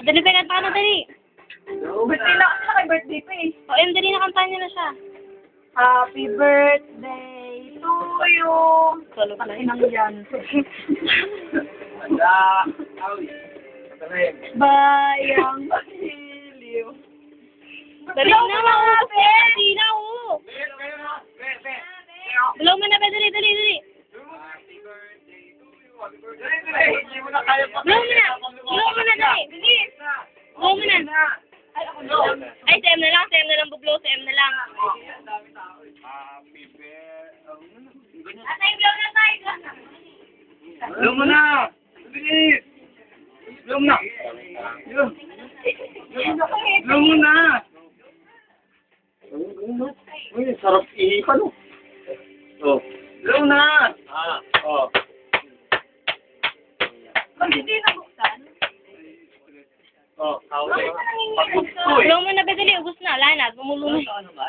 Dali pa, kanta ka na, dali. Birthday na kasi kay birthday pa eh. O, dali na, kantahan niyo na siya. Happy birthday to you. Tulog na Takinang yan. Bayang Basilio. Dali na, dali na, oo. Blow mo na, be, dali, dali, dali. Blow mo na, dali. Blow mo na. Ay, si M na lang, bublow, si M na lang. Atay, blow na tayo. Blow mo na! Bilis! Blow mo na! Blow mo na! Uy, sarap ihipan oh. Oh. Blow na! Oh. Pag hindi nabuksan, Oh, hawak bakit mo. na nanginginig? Blow mo na, be, dali, ubus na, wala na, bumulong na.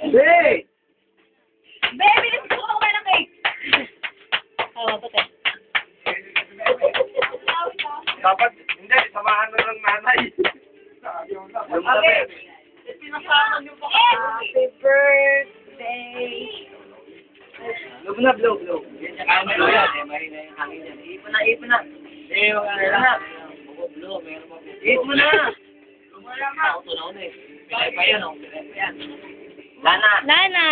Hey! Baby, gusto ko kumain ng cake. Oo, patay. Dapat, hindi, samahan na ng nanay. Okay. Happy birthday. Blow mo na, blow. Kaya mo yan, mahina yung hangin yan. Ipon na. Ipon na! Wala na. Lana. Lana!